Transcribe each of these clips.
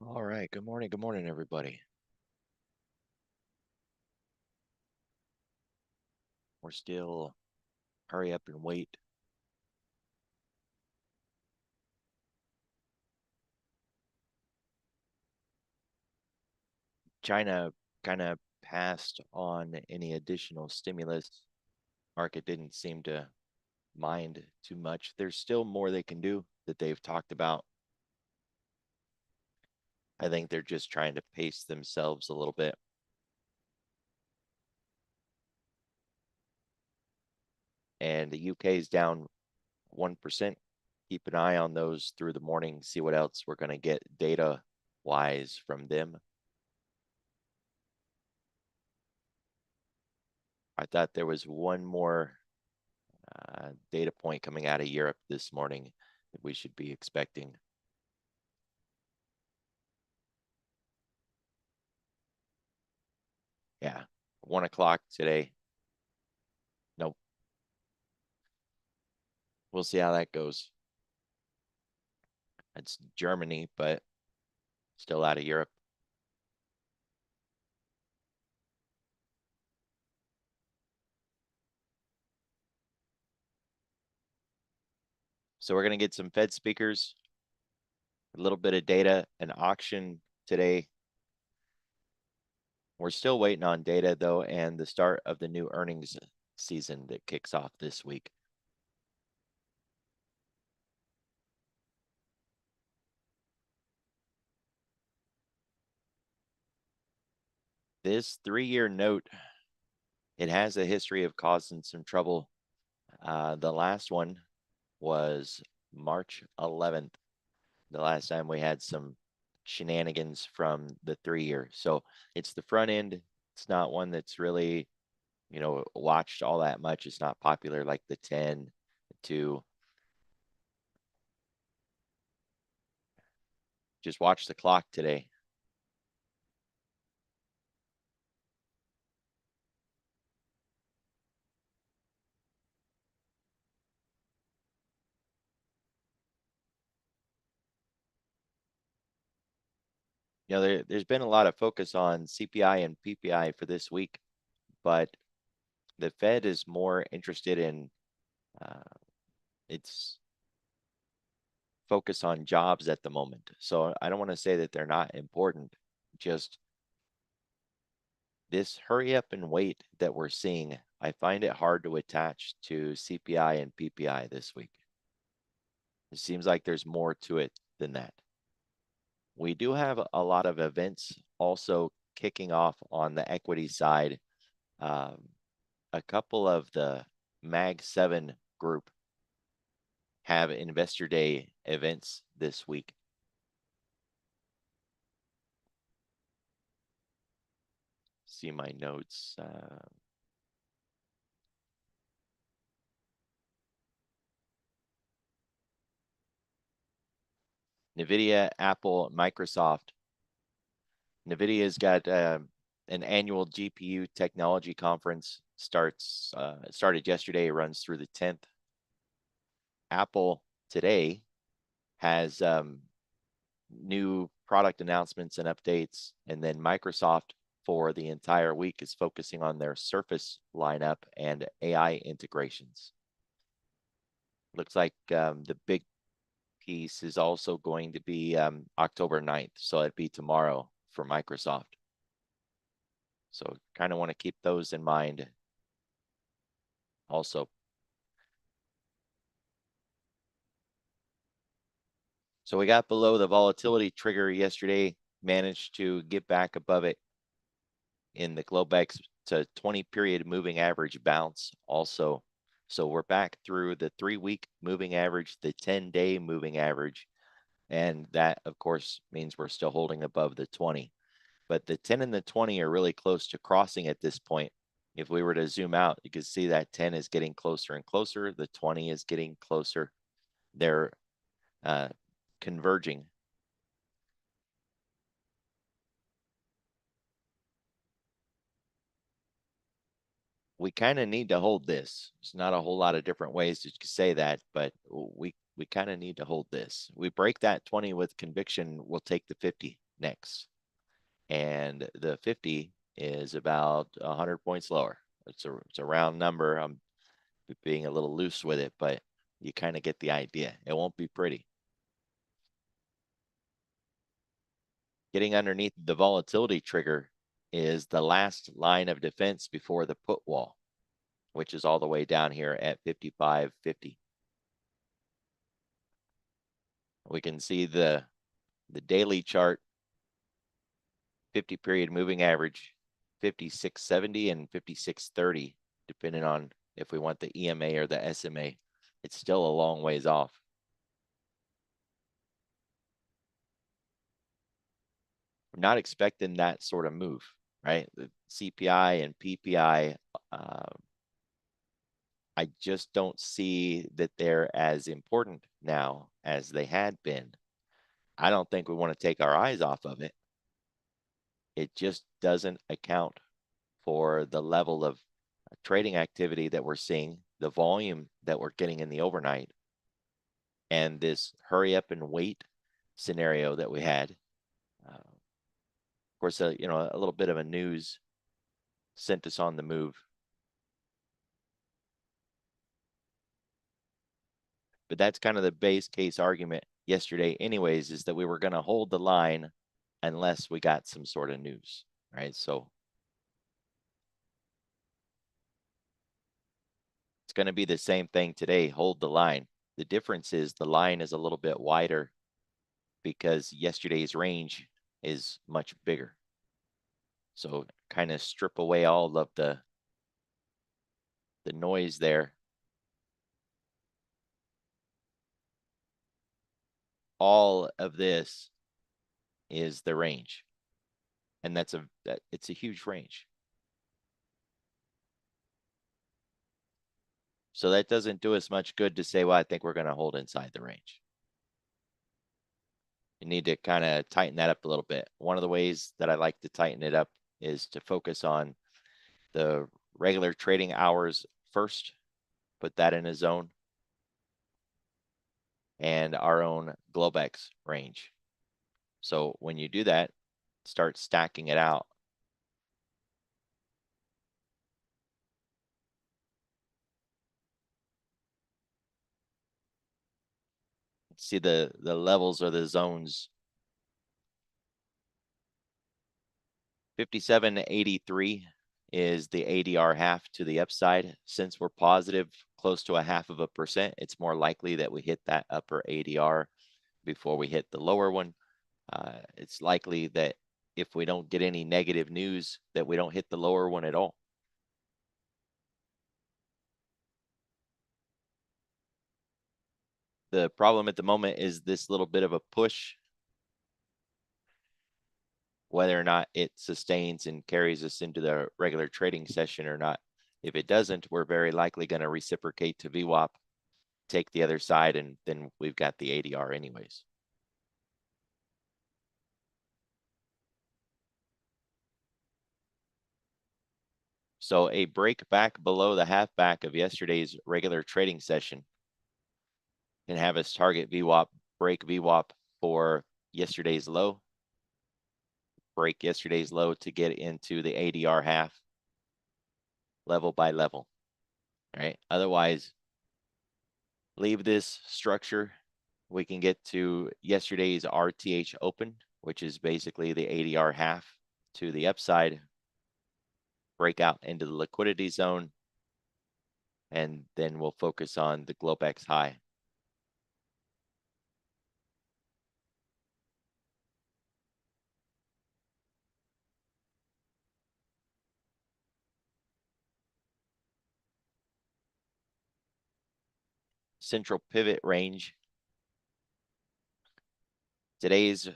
All right. Good morning, everybody. We're still hurry up and wait. China kind of passed on any additional stimulus. Market didn't seem to mind too much. There's still more they can do that they've talked about. I think they're just trying to pace themselves a little bit. And the UK is down 1%. Keep an eye on those through the morning, see what else we're going to get data wise from them. I thought there was one more data point coming out of Europe this morning that we should be expecting. Yeah, 1 o'clock today. Nope. We'll see how that goes. It's Germany, but still out of Europe. So we're going to get some Fed speakers, a little bit of data, an auction today. We're still waiting on data, though, and the start of the new earnings season that kicks off this week. This 3-year note, it has a history of causing some trouble. The last one was March 11th, the last time we had some shenanigans from the 3-year. So it's the front end. It's not one that's really, watched all that much. It's not popular like the 10, the 2. Just watch the clock today. There's been a lot of focus on CPI and PPI for this week, but the Fed is more interested in its focus on jobs at the moment. So I don't want to say that they're not important. Just this hurry up and wait that we're seeing, I find it hard to attach to CPI and PPI this week. It seems like there's more to it than that. We do have a lot of events also kicking off on the equity side. A couple of the Mag 7 group have Investor Day events this week. See my notes. NVIDIA, Apple, Microsoft. NVIDIA's got an annual GPU technology conference started yesterday, runs through the 10th. Apple today has new product announcements and updates, and then Microsoft for the entire week is focusing on their Surface lineup and AI integrations. Looks like the big piece is also going to be October 9th, so it'd be tomorrow for Microsoft. So kind of want to keep those in mind also. So we got below the volatility trigger yesterday, managed to get back above it in the Globex to 20-period moving average bounce also. So we're back through the 3-week moving average, the 10-day moving average. And that, of course, means we're still holding above the 20. But the 10 and the 20 are really close to crossing at this point. If we were to zoom out, you can see that 10 is getting closer and closer. The 20 is getting closer. They're converging. We kind of need to hold this. There's not a whole lot of different ways to say that, but we kind of need to hold this. We break that 20 with conviction, we'll take the 50 next. And the 50 is about 100 points lower. It's a round number. I'm being a little loose with it, but you kind of get the idea. It won't be pretty. Getting underneath the volatility trigger is the last line of defense before the put wall, which is all the way down here at 55.50. We can see the daily chart, 50 period moving average, 56.70 and 56.30, depending on if we want the EMA or the SMA. It's still a long ways off. I'm not expecting that sort of move, right? The CPI and PPI, I just don't see that they're as important now as they had been. I don't think we want to take our eyes off of it. It just doesn't account for the level of trading activity that we're seeing, the volume that we're getting in the overnight, and this hurry up and wait scenario that we had. Of course, a little bit of a news sent us on the move. But that's kind of the base case argument yesterday anyways, is that we were going to hold the line unless we got some sort of news, right? So it's going to be the same thing today, hold the line. The difference is the line is a little bit wider because yesterday's range is much bigger. So kind of strip away all of the noise there. All of this is the range. And it's a huge range. So that doesn't do us much good to say, well, I think we're going to hold inside the range. You need to kind of tighten that up a little bit. One of the ways that I like to tighten it up is to focus on the regular trading hours first, put that in a zone, and our own Globex range. So when you do that, start stacking it out. See the levels or the zones. 57.83 is the ADR half to the upside. Since we're positive close to 0.5%, it's more likely that we hit that upper ADR before we hit the lower one. It's likely that if we don't get any negative news, that we don't hit the lower one at all. The problem at the moment is this little bit of a push. Whether or not it sustains and carries us into the regular trading session or not. If it doesn't, we're very likely going to reciprocate to VWAP, take the other side, and then we've got the ADR anyways. So a break back below the half back of yesterday's regular trading session can have us target VWAP, break VWAP for yesterday's low, break yesterday's low to get into the ADR half level by level, right? Otherwise, leave this structure. We can get to yesterday's RTH open, which is basically the ADR half to the upside, break out into the liquidity zone, and then we'll focus on the Globex high. Central pivot range. Today's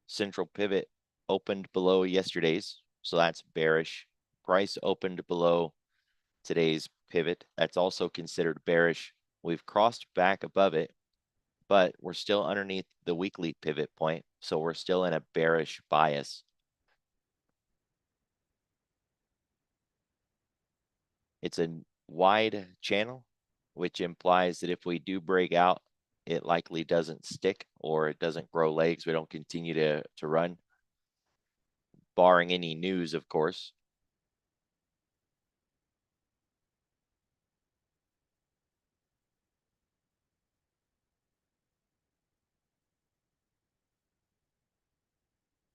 central pivot opened below yesterday's, so that's bearish. Price opened below today's pivot. That's also considered bearish. We've crossed back above it, but we're still underneath the weekly pivot point, so we're still in a bearish bias. It's a wide channel, which implies that if we do break out, it likely doesn't stick or it doesn't grow legs. We don't continue to run. barring any news, of course.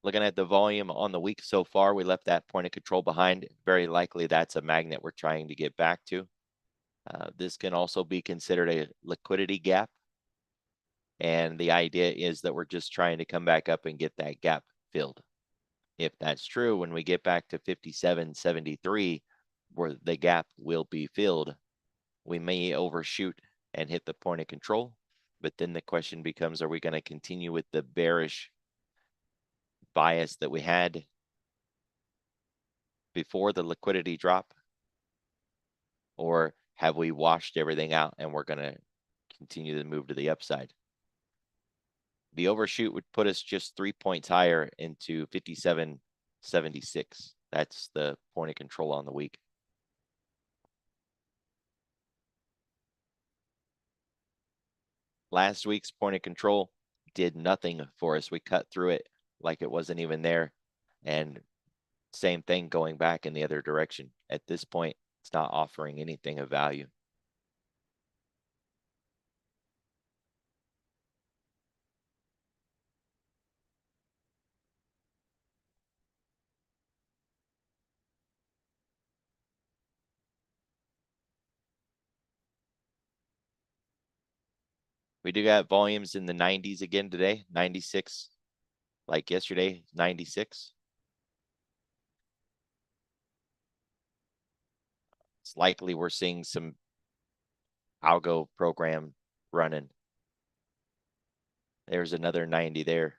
Looking at the volume on the week so far, we left that point of control behind. Very likely that's a magnet we're trying to get back to. This can also be considered a liquidity gap. And the idea is that we're just trying to come back up and get that gap filled. If that's true, when we get back to 57.73, where the gap will be filled, we may overshoot and hit the point of control. But then the question becomes, are we going to continue with the bearish bias that we had before the liquidity drop? Or have we washed everything out and we're going to continue to move to the upside? The overshoot would put us just 3 points higher into 57.76. That's the point of control on the week. Last week's point of control did nothing for us. We cut through it like it wasn't even there. And same thing going back in the other direction. At this point, it's not offering anything of value. We do got volumes in the 90s again today, 96, like yesterday, 96. It's likely we're seeing some algo program running. There's another 90 there.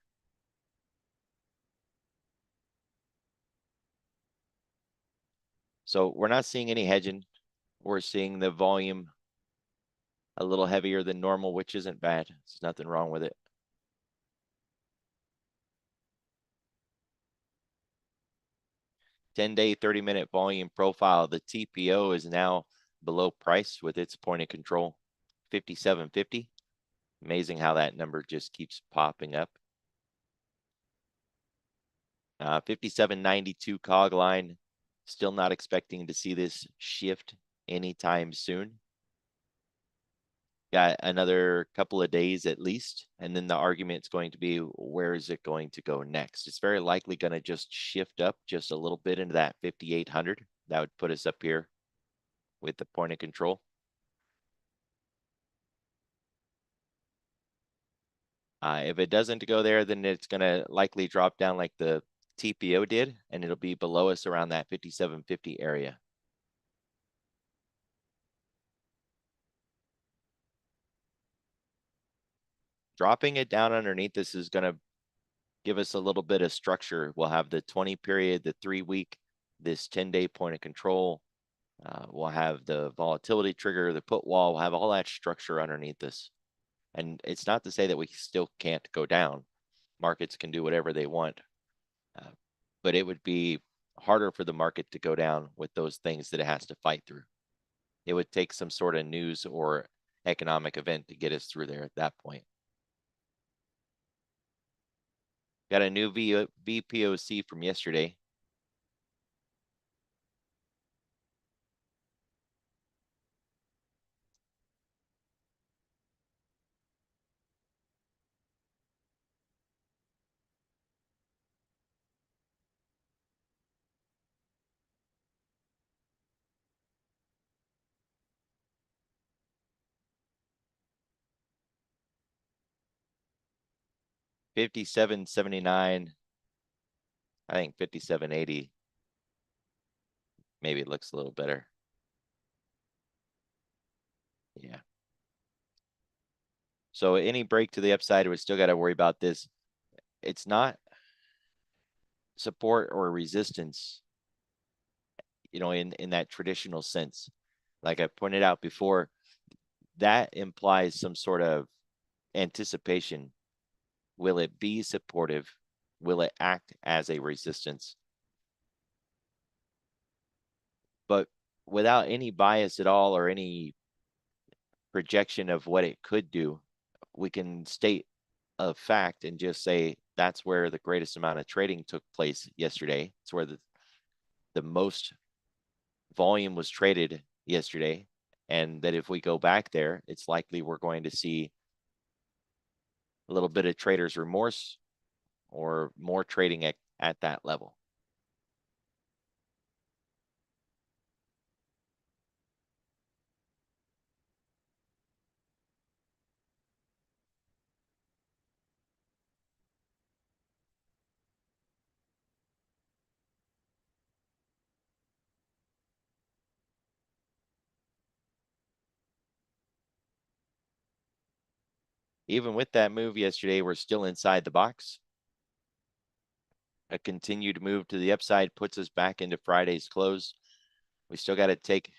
So we're not seeing any hedging. We're seeing the volume a little heavier than normal, which isn't bad. There's nothing wrong with it. Ten-day, 30-minute volume profile. The TPO is now below price with its point of control, 57.50. Amazing how that number just keeps popping up. 57.92 cog line. Still not expecting to see this shift anytime soon. Got another couple of days at least, and then the argument's going to be, where is it going to go next? It's very likely going to just shift up just a little bit into that 5,800. That would put us up here with the point of control. If it doesn't go there, then it's going to likely drop down like the TPO did, and it'll be below us around that 57.50 area. Dropping it down underneath this is going to give us a little bit of structure. We'll have the 20 period, the 3-week, this 10-day point of control. We'll have the volatility trigger, the put wall. We'll have all that structure underneath this. And it's not to say that we still can't go down. Markets can do whatever they want. But it would be harder for the market to go down with those things that it has to fight through. It would take some sort of news or economic event to get us through there at that point. Got a new VPOC from yesterday. $57.79. I think $57.80. Maybe it looks a little better. Yeah. So any break to the upside, we still got to worry about this. It's not support or resistance, you know, in that traditional sense. Like I pointed out before, that implies some sort of anticipation. Will it be supportive? Will it act as a resistance? But without any bias at all or any projection of what it could do, we can state a fact and just say that's where the greatest amount of trading took place yesterday. It's where the most volume was traded yesterday. And that if we go back there, it's likely we're going to see a little bit of trader's remorse or more trading at that level. Even with that move yesterday, we're still inside the box. A continued move to the upside puts us back into Friday's close. We still got to take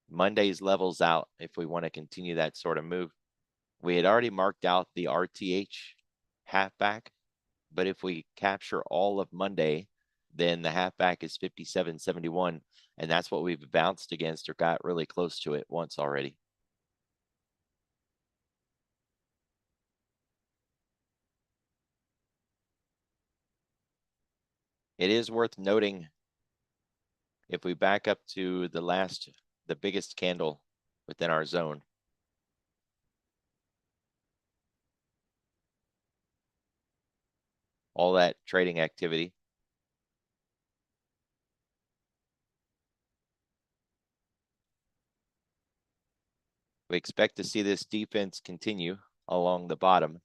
Monday's levels out if we want to continue that sort of move. We had already marked out the RTH halfback, but if we capture all of Monday, then the halfback is 57.71, and that's what we've bounced against or got really close to it once already. It is worth noting, if we back up to the biggest candle within our zone, all that trading activity, we expect to see this defense continue along the bottom,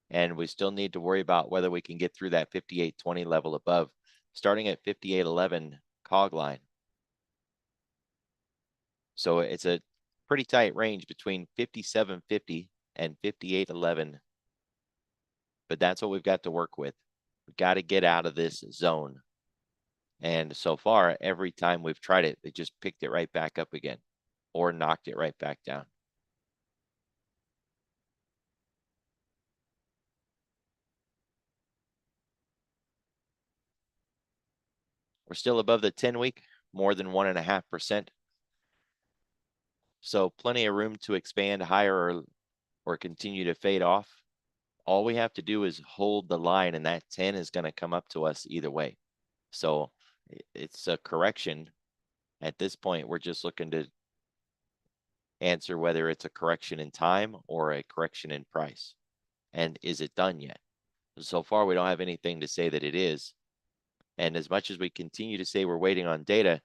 and we still need to worry about whether we can get through that 58.20 level above, starting at 58.11 cog line. So it's a pretty tight range between 57.50 and 58.11, but that's what we've got to work with. We've got to get out of this zone. And so far, every time we've tried it, they just picked it right back up again or knocked it right back down. We're still above the 10-week, more than 1.5%. So plenty of room to expand higher or continue to fade off. All we have to do is hold the line, and that 10 is going to come up to us either way. So it's a correction. At this point, we're just looking to answer whether it's a correction in time or a correction in price. And is it done yet? So far, we don't have anything to say that it is. And as much as we continue to say we're waiting on data,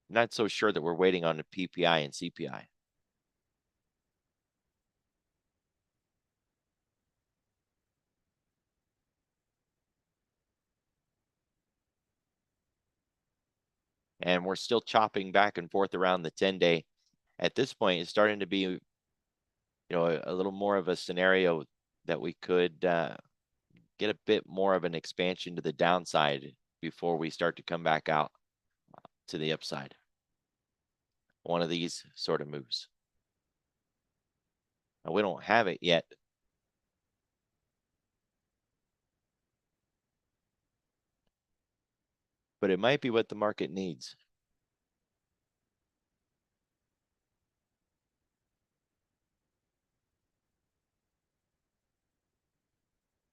I'm not so sure that we're waiting on the PPI and CPI. And we're still chopping back and forth around the 10-day. At this point, it's starting to be, a little more of a scenario that we could get a bit more of an expansion to the downside before we start to come back out to the upside. One of these sort of moves. Now, we don't have it yet. But it might be what the market needs.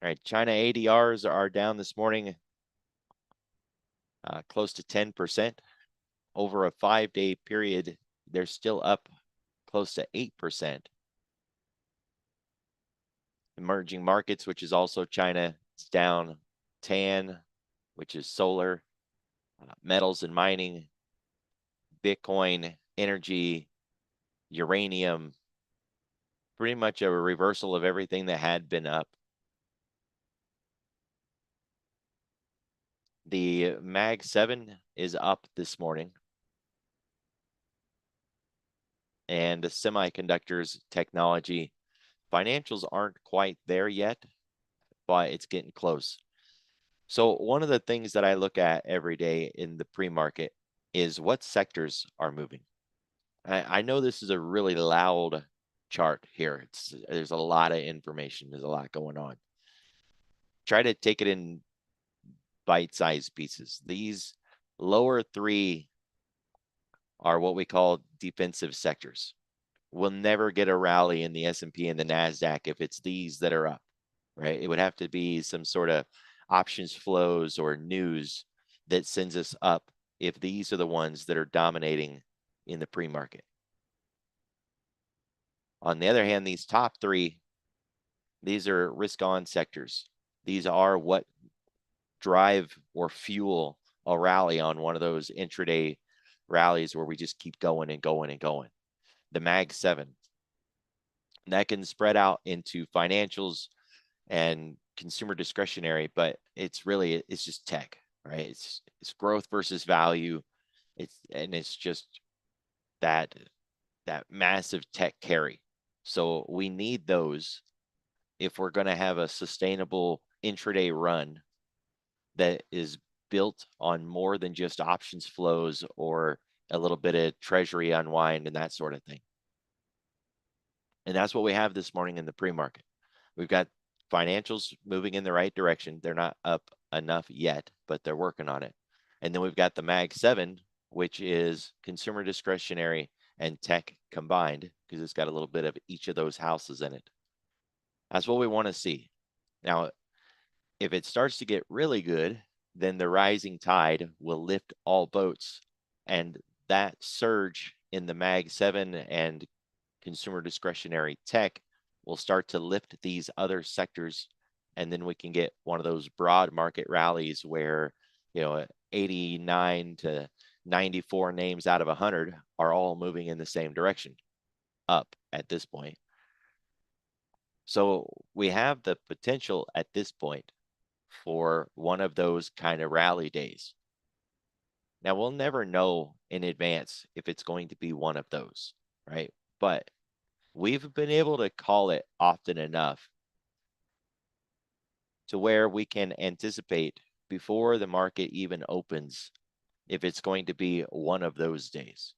All right, China ADRs are down this morning, close to 10%. Over a 5-day period, they're still up close to 8%. Emerging markets, which is also China, is down. TAN, which is solar, metals and mining, Bitcoin, energy, uranium, pretty much a reversal of everything that had been up. The Mag 7 is up this morning. And the semiconductors technology financials aren't quite there yet, but it's getting close. So one of the things that I look at every day in the pre-market is what sectors are moving. I know this is a really loud chart here. There's a lot of information. There's a lot going on. Try to take it in bite-sized pieces. These lower three are what we call defensive sectors. We'll never get a rally in the S&P and the NASDAQ if it's these that are up. right? It would have to be some sort of options flows or news that sends us up if these are the ones that are dominating in the pre-market. On the other hand, these top three, these are risk on sectors. These are what drive or fuel a rally on one of those intraday rallies where we just keep going and going and going. The Mag 7, that can spread out into financials and consumer discretionary, but it's just tech, right? It's growth versus value. It's just that massive tech carry. So we need those if we're going to have a sustainable intraday run that is built on more than just options flows or a little bit of treasury unwind and that sort of thing. And that's what we have this morning in the pre-market. We've got financials moving in the right direction. They're not up enough yet, but they're working on it. And then we've got the Mag 7, which is consumer discretionary and tech combined, because it's got a little bit of each of those houses in it. That's what we want to see. Now, if it starts to get really good, then the rising tide will lift all boats. And that surge in the Mag 7 and consumer discretionary tech will start to lift these other sectors. And then we can get one of those broad market rallies where, 89 to 94 names out of 100 are all moving in the same direction up at this point. So we have the potential at this point for one of those kind of rally days. Now, we'll never know in advance if it's going to be one of those, right? But we've been able to call it often enough to where we can anticipate before the market even opens if it's going to be one of those days.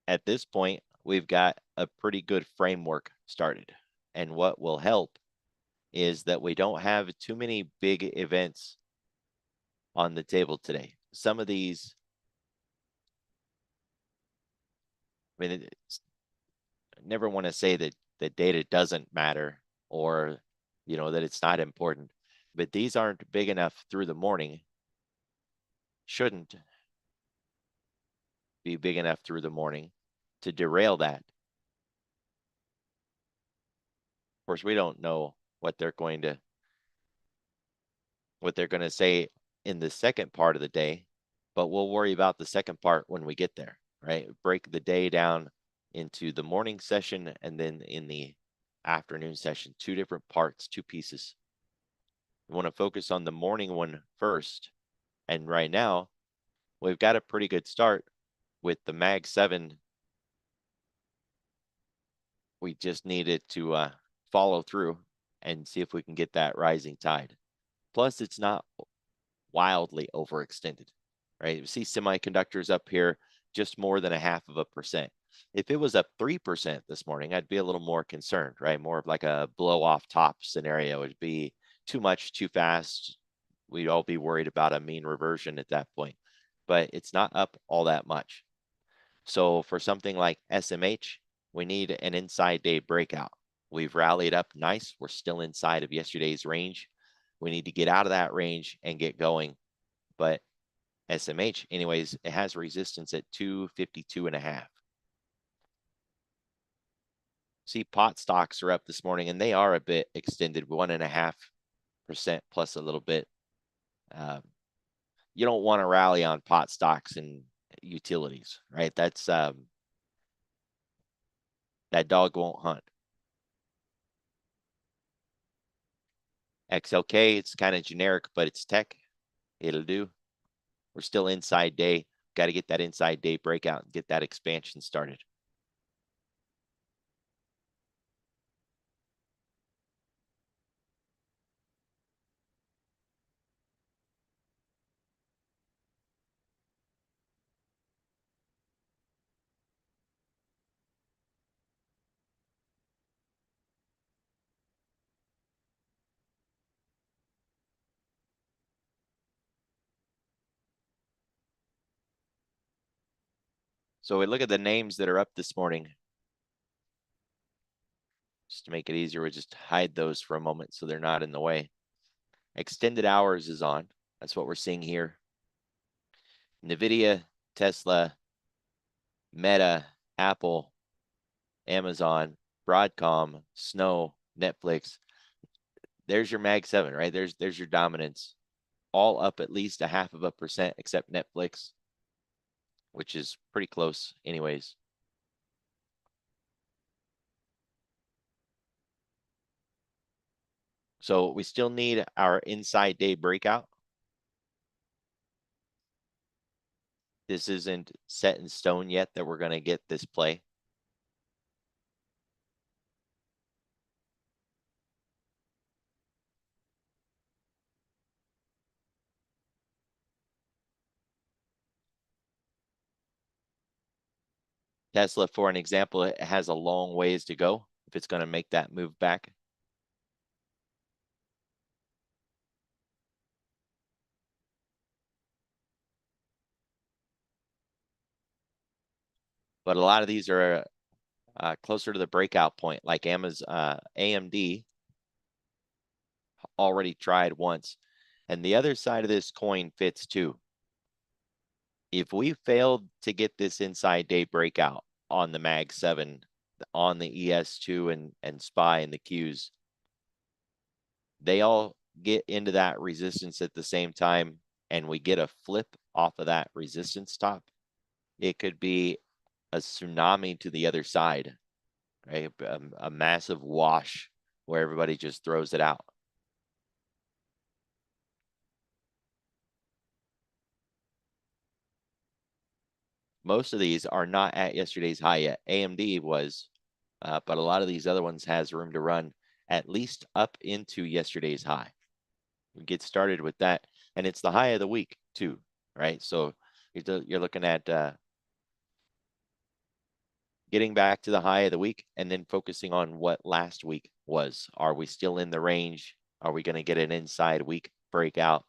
At this point, we've got a pretty good framework started. And what will help is that we don't have too many big events on the table today. Some of these, I mean, I never want to say that the data doesn't matter or, that it's not important, but these aren't big enough through the morning, shouldn't be big enough through the morning to derail that. Of course, we don't know what they're going to say in the second part of the day, but we'll worry about the second part when we get there, right? Break the day down into the morning session and then in the afternoon session, two different parts, two pieces. We want to focus on the morning one first. And right now, we've got a pretty good start with the Mag 7. We just needed to follow through and see if we can get that rising tide. Plus, it's not wildly overextended, right? You see semiconductors up here just more than 0.5%. If it was up 3% this morning, I'd be a little more concerned, right? More of like a blow off top scenario. It'd be too much, too fast. We'd all be worried about a mean reversion at that point, but it's not up all that much. So for something like SMH, we need an inside day breakout. We've rallied up nice. We're still inside of yesterday's range. We need to get out of that range and get going. But SMH, anyways, it has resistance at 252.5. See, pot stocks are up this morning, and they are a bit extended, 1.5% plus a little bit. You don't want to rally on pot stocks and utilities, right? That's that dog won't hunt. XLK, it's kind of generic, but it's tech. It'll do. We're still inside day. Got to get that inside day breakout and get that expansion started. So we look at the names that are up this morning. Just to make it easier, we'll just hide those for a moment so they're not in the way. Extended hours is on. That's what we're seeing here. NVIDIA, Tesla, Meta, Apple, Amazon, Broadcom, Snow, Netflix. There's your Mag 7, right? There's your dominance. All up at least 0.5% except Netflix, which is pretty close anyways. So we still need our inside day breakout. This isn't set in stone yet that we're going to get this play. Tesla, for an example, it has a long ways to go if it's going to make that move back. But a lot of these are closer to the breakout point, like AMD already tried once. And the other side of this coin fits too. If we failed to get this inside day breakout on the Mag 7, on the ES2 and SPY and the Qs, they all get into that resistance at the same time, and we get a flip off of that resistance top, it could be a tsunami to the other side, right? A massive wash where everybody just throws it out. Most of these are not at yesterday's high yet. AMD was, but a lot of these other ones has room to run at least up into yesterday's high. We get started with that, and it's the high of the week too, right? So you're looking at getting back to the high of the week and then focusing on what last week was. Are we still in the range? Are we going to get an inside week breakout?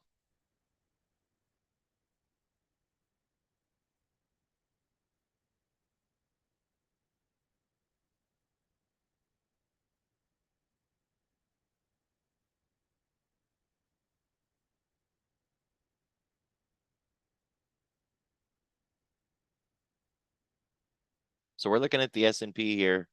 So we're looking at the S&P here,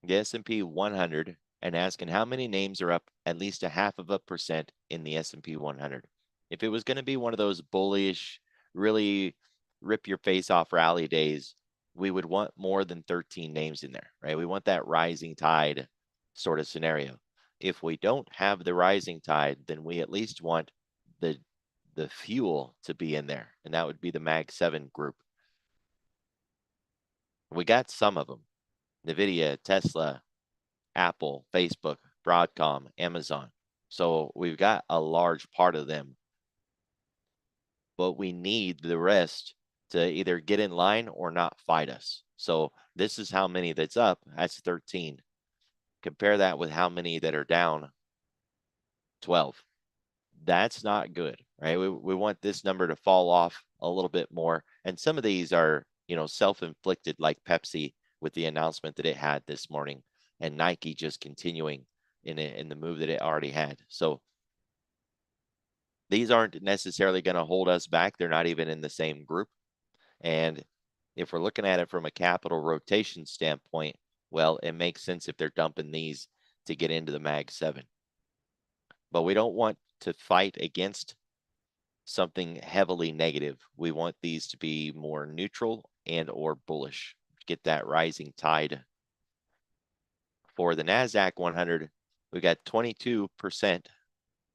the S&P 100, and asking how many names are up at least 0.5% in the S&P 100. If it was going to be one of those bullish, really rip your face off rally days, we would want more than 13 names in there, right? We want that rising tide sort of scenario. If we don't have the rising tide, then we at least want the fuel to be in there, and that would be the Mag 7 group. We got some of them. NVIDIA, Tesla, Apple, Facebook, Broadcom, Amazon. So we've got a large part of them. But we need the rest to either get in line or not fight us. So this is how many that's up. That's 13. Compare that with how many that are down. 12. That's not good, right? We want this number to fall off a little bit more. And some of these are, self-inflicted, like Pepsi with the announcement that it had this morning, and Nike just continuing in the move that it already had. So these aren't necessarily going to hold us back. They're not even in the same group. And if we're looking at it from a capital rotation standpoint, well, it makes sense if they're dumping these to get into the Mag 7. But we don't want to fight against something heavily negative. We want these to be more neutral and or bullish. Get that rising tide. For the NASDAQ 100, we got 22%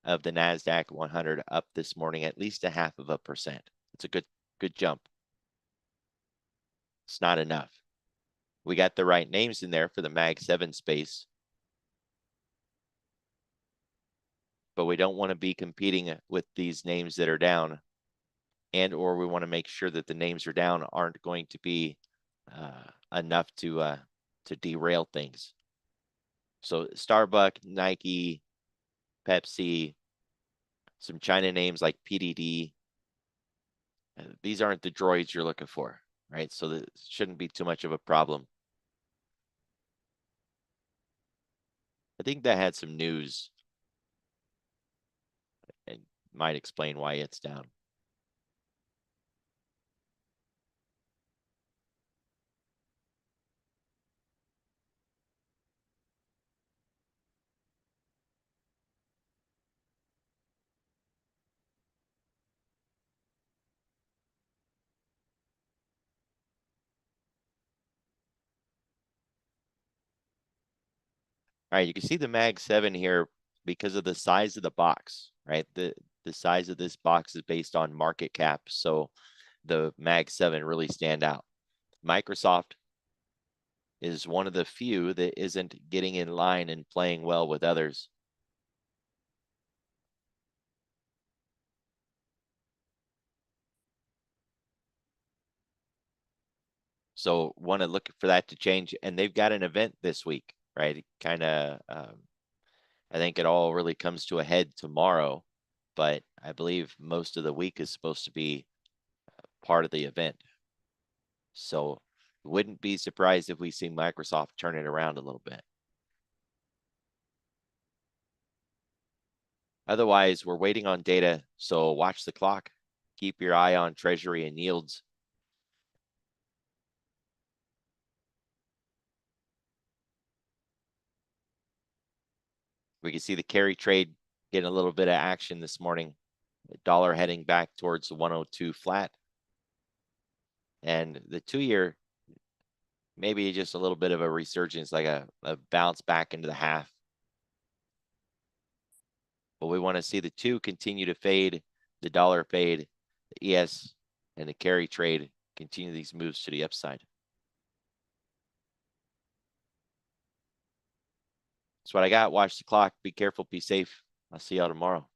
of the NASDAQ 100 up this morning, at least 0.5%. It's a good jump. It's not enough. We got the right names in there for the Mag 7 space, but we don't want to be competing with these names that are down, and or we want to make sure that the names are down aren't going to be enough to derail things. So Starbucks, Nike, Pepsi, some China names like PDD. These aren't the droids you're looking for, right? So that shouldn't be too much of a problem. I think that had some news and might explain why it's down. All right, you can see the Mag 7 here because of the size of the box, right? The size of this box is based on market cap, so the Mag 7 really stand out. Microsoft is one of the few that isn't getting in line and playing well with others. So want to look for that to change, and they've got an event this week, right? Kind of, I think it all really comes to a head tomorrow, but I believe most of the week is supposed to be part of the event. So wouldn't be surprised if we see Microsoft turn it around a little bit. Otherwise, we're waiting on data, so watch the clock. Keep your eye on Treasury and yields. We can see the carry trade getting a little bit of action this morning. The dollar heading back towards the 102 flat. And the 2-year, maybe just a little bit of a resurgence, like a bounce back into the half. But we want to see the 2 continue to fade, the dollar fade, the ES and the carry trade continue these moves to the upside. That's what I got. Watch the clock. Be careful. Be safe. I'll see y'all tomorrow.